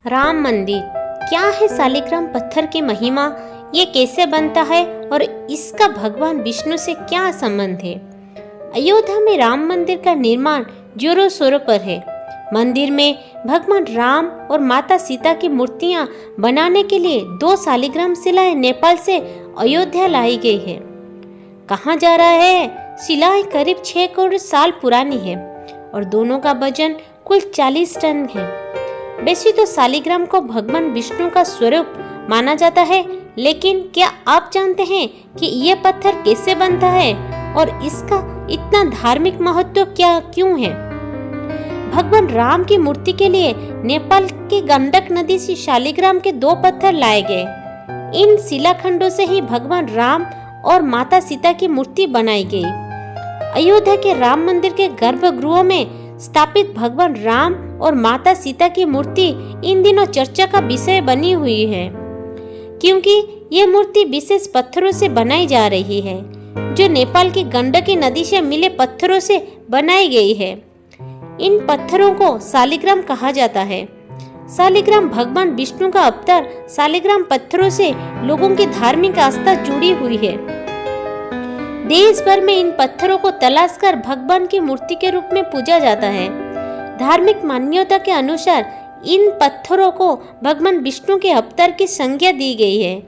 राम मंदिर क्या है? शालिग्राम पत्थर की महिमा, ये कैसे बनता है और इसका भगवान विष्णु से क्या संबंध है? अयोध्या में राम मंदिर का निर्माण जोरों शोरों पर है। मंदिर में भगवान राम और माता सीता की मूर्तियां बनाने के लिए 2 शालिग्राम शिलाएं नेपाल से अयोध्या लाई गई है। कहाँ जा रहा है? शिलाएं करीब 6 करोड़ साल पुरानी है और दोनों का वजन कुल 40 टन है। वैसे तो शालिग्राम को भगवान विष्णु का स्वरूप माना जाता है, लेकिन क्या आप जानते हैं कि यह पत्थर कैसे बनता है और इसका इतना धार्मिक महत्व क्यों है? भगवान राम की मूर्ति के लिए नेपाल की गंडक नदी से शालिग्राम के 2 पत्थर लाए गए। इन शिलाखंडों से ही भगवान राम और माता सीता की मूर्ति बनाई गई। अयोध्या के राम मंदिर के गर्भगृह में स्थापित भगवान राम और माता सीता की मूर्ति इन दिनों चर्चा का विषय बनी हुई है, क्योंकि ये मूर्ति विशेष पत्थरों से बनाई जा रही है, जो नेपाल की गंडकी नदी से मिले पत्थरों से बनाई गई है। इन पत्थरों को शालिग्राम कहा जाता है। शालिग्राम भगवान विष्णु का अवतार। शालिग्राम पत्थरों से लोगों की धार्मिक आस्था जुड़ी हुई है। देश भर में इन पत्थरों को तलाश कर भगवान की मूर्ति के रूप में पूजा जाता है। धार्मिक मान्यता के अनुसार इन पत्थरों को भगवान विष्णु के अवतार की संज्ञा दी गई है।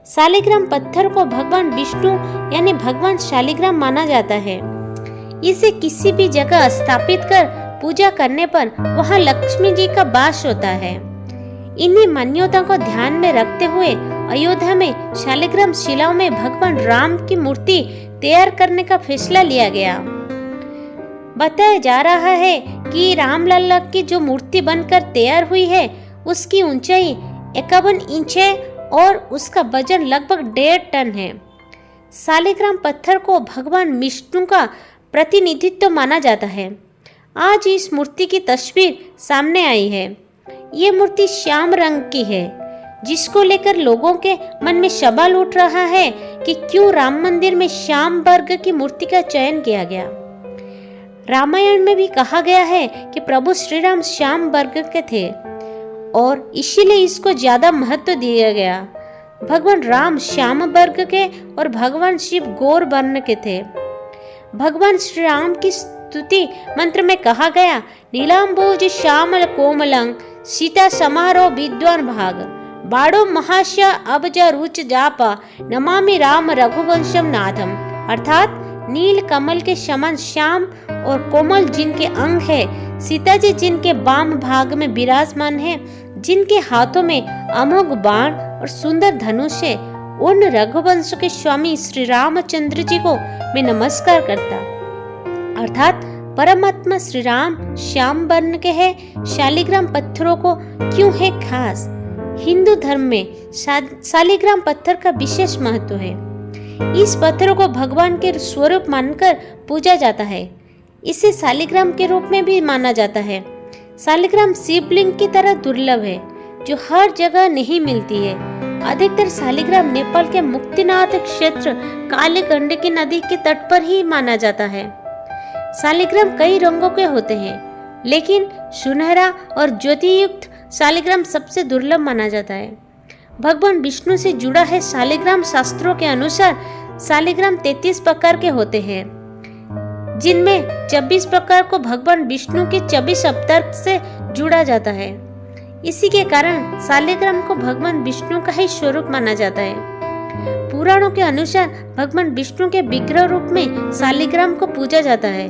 शालिग्राम पत्थर को भगवान विष्णु यानी भगवान शालिग्राम माना जाता है। इसे किसी भी जगह स्थापित कर पूजा करने पर वहां लक्ष्मी जी का वास होता है। इन्हीं मान्यता को ध्यान में रखते हुए अयोध्या में शालिग्राम शिलाओं में भगवान राम की मूर्ति तैयार करने का फैसला लिया गया। बताया जा रहा है कि रामलला की जो मूर्ति बनकर तैयार हुई है, उसकी ऊंचाई 51 इंच है और उसका वजन लगभग 1.5 टन है। शालिग्राम पत्थर को भगवान विष्णु का प्रतिनिधित्व माना जाता है। आज इस मूर्ति की तस्वीर सामने आई है। ये मूर्ति श्याम रंग की है, जिसको लेकर लोगों के मन में सवाल उठ रहा है कि क्यों राम मंदिर में श्याम वर्ग की मूर्ति का चयन किया गया। रामायण में भी कहा गया है कि प्रभु श्री राम श्याम वर्ग के थे और इसीलिए इसको ज्यादा महत्व दिया गया। भगवान राम श्याम वर्ग के और भगवान शिव गौर वर्ण के थे। भगवान श्री राम की स्तुति मंत्र में कहा गया, नीलांबोज श्यामल कोमलंग सीता समारोह विद्वान भाग बाड़ो महाश्या अबज रुच जापा नमामि राम रघुवंशम नाथम। अर्थात नील कमल के समान श्याम और कोमल जिनके अंग है, सीता जी जिनके वाम भाग में विराजमान है, जिनके हाथों में अमोघ बाण और सुंदर धनुष है, उन रघुवंश के स्वामी श्री रामचंद्र जी को मैं नमस्कार करता। अर्थात परमात्मा श्री राम श्याम वर्ण के हैं। शालिग्राम पत्थरों को क्यों है खास? हिंदू धर्म में शालिग्राम पत्थर का विशेष महत्व है। इस पत्थरों को भगवान के स्वरूप मानकर पूजा जाता है। इसे शालिग्राम के रूप में भी माना जाता है। शालिग्राम शिवलिंग की तरह दुर्लभ है, जो हर जगह नहीं मिलती है। अधिकतर शालिग्राम नेपाल के मुक्तिनाथ क्षेत्र काली गंडकी नदी के तट पर ही माना जाता है। शालिग्राम कई रंगों के होते हैं, लेकिन सुनहरा और ज्योतियुक्त शालिग्राम सबसे दुर्लभ माना जाता है। भगवान विष्णु से जुड़ा है। शालिग्राम शास्त्रों के अनुसार शालिग्राम 33 प्रकार के होते हैं, जिनमें 24 प्रकार को भगवान विष्णु के 24 अवतार से जुड़ा जाता है। इसी के कारण शालिग्राम को भगवान विष्णु का ही स्वरूप माना जाता है। पुराणों के अनुसार भगवान विष्णु के विग्रह रूप में शालिग्राम को पूजा जाता है।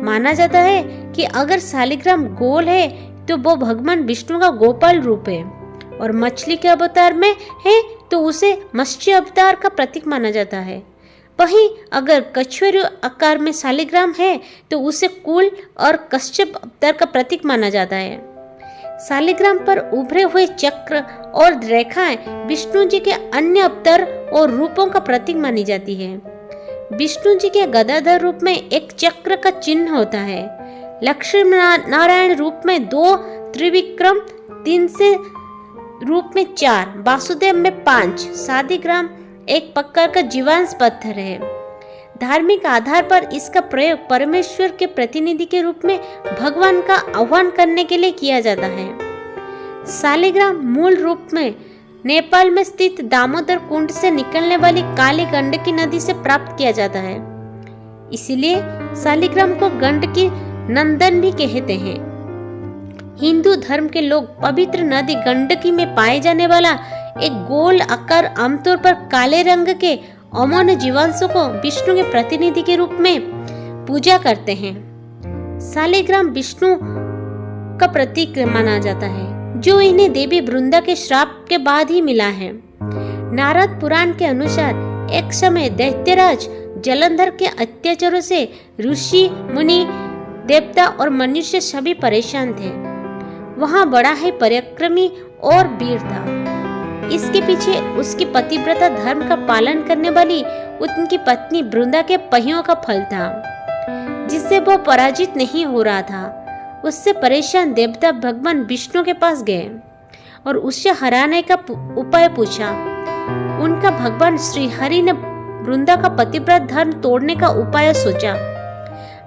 माना जाता है कि अगर शालिग्राम गोल है तो वो भगवान विष्णु का गोपाल रूप है, और मछली के अवतार में है तो उसे मत्स्य अवतार का प्रतीक माना जाता है। वहीं अगर कछुआ आकार में शालिग्राम है तो उसे कुल और कश्यप अवतार का प्रतीक माना जाता है। शालिग्राम पर उभरे हुए चक्र और रेखाएं विष्णु जी के अन्य अवतार और रूपों का प्रतीक मानी जाती है। विष्णु जी के गदाधर रूप में एक चक्र का चिन्ह होता है। लक्ष्मी नारायण रूप में 2, त्रिविक्रम 3 से रूप में 4, वासुदेव में 5, शालिग्राम एक प्रकार का जीवांश पत्थर है। धार्मिक आधार पर इसका प्रयोग परमेश्वर के प्रतिनिधि के रूप में भगवान का आह्वान करने के लिए किया जाता है। सालिग्राम मूल रूप में नेपाल में स्थित दामोदर कुंड से निकलने वाली काली गंडकी नदी से प्राप्त किया जाता है। इसीलिए सालिग्राम को गंडकी नंदन भी कहते हैं। हिंदू धर्म के लोग पवित्र नदी गंडकी में पाए जाने वाला एक गोल आकार, आमतौर पर काले रंग के अमोन्य जीवांशों को विष्णु के प्रतिनिधि के रूप में पूजा करते हैं। सालिग्राम विष्णु का प्रतीक माना जाता है, जो इन्हें देवी वृंदा के श्राप के बाद ही मिला है। नारद पुराण के अनुसार एक समय दैत्यराज जलंधर के अत्याचारों से ऋषि, मुनि, देवता और मनुष्य सभी परेशान थे। वहाँ बड़ा ही पराक्रमी और वीर था। इसके पीछे उसकी पतिव्रता धर्म का पालन करने वाली उनकी पत्नी वृंदा के पहियों का फल था, जिससे वह पराजित नहीं हो रहा था। उससे परेशान देवता भगवान विष्णु के पास गए और उससे हराने का उपाय पूछा। उनका भगवान श्री हरि ने वृंदा का पतिव्रत धर्म तोड़ने का उपाय सोचा।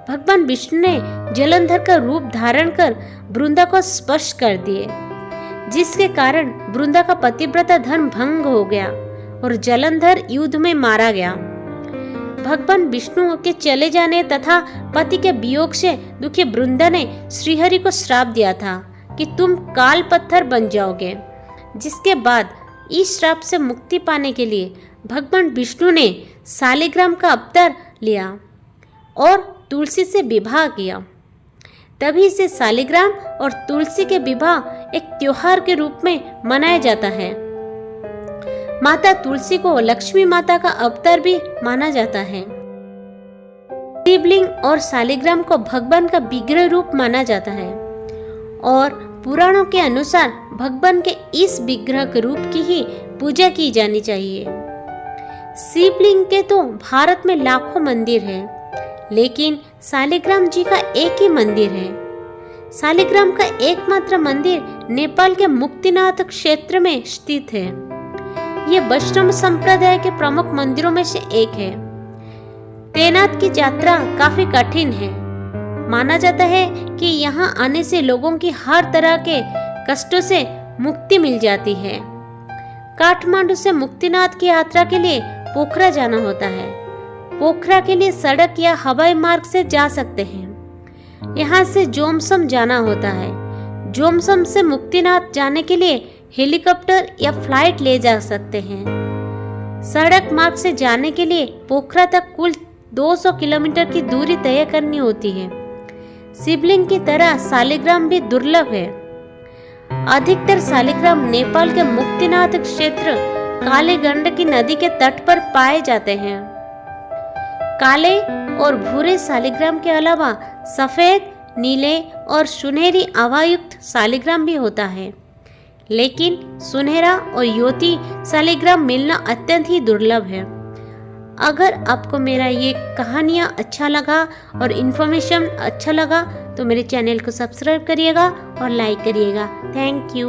भगवान विष्णु ने जलंधर का रूप धारण कर वृंदा को स्पर्श कर दिए, जिसके कारण वृंदा का पतिव्रता धर्म भंग हो गया और जलंधर युद्ध में मारा गया। भगवान विष्णु के चले जाने तथा पति के वियोग से दुखी वृंदा ने श्रीहरि को श्राप दिया था कि तुम काल पत्थर बन जाओगे। जिसके बाद इस श्राप से मुक्ति पाने के लिए भगवान विष्णु ने सालिग्राम का अवतार लिया और तुलसी से विवाह किया। तभी से सालिग्राम और तुलसी के विवाह एक त्योहार के रूप में मनाया जाता है। माता तुलसी को लक्ष्मी माता का अवतार भी माना जाता है। शिवलिंग और सालिग्राम को भगवान का विग्रह रूप माना जाता है और पुराणों के अनुसार भगवान के इस विग्रह के रूप की ही पूजा की जानी चाहिए। शिवलिंग के तो भारत में लाखों मंदिर हैं, लेकिन सालिग्राम जी का एक ही मंदिर है। सालिग्राम का एकमात्र मंदिर नेपाल के मुक्तिनाथ क्षेत्र में स्थित है। यह वैष्णव संप्रदाय के प्रमुख मंदिरों में से एक है। तैनात की यात्रा काफी कठिन है। माना जाता है कि यहाँ आने से लोगों की हर तरह के कष्टों से मुक्ति मिल जाती है। काठमांडू से मुक्तिनाथ की यात्रा के लिए पोखरा जाना होता है। पोखरा के लिए सड़क या हवाई मार्ग से जा सकते हैं। यहाँ से जोमसम जाना होता है। जोमसम से मुक्तिनाथ जाने के लिए हेलीकॉप्टर या फ्लाइट ले जा सकते हैं। सड़क मार्ग से जाने के लिए पोखरा तक कुल 200 किलोमीटर की दूरी तय करनी होती है। शिवलिंग की तरह सालिग्राम भी दुर्लभ है। अधिकतर सालिग्राम नेपाल के मुक्तिनाथ क्षेत्र काले गंडकी नदी के तट पर पाए जाते हैं। काले और भूरे सालिग्राम के अलावा सफेद, नीले और सुनहरी आवायुक्त सालिग्राम भी होता है, लेकिन सुनहरा और ज्योति सालिग्राम मिलना अत्यंत ही दुर्लभ है। अगर आपको मेरा ये कहानियाँ अच्छा लगा और इन्फॉर्मेशन अच्छा लगा तो मेरे चैनल को सब्सक्राइब करिएगा और लाइक करिएगा। Thank you.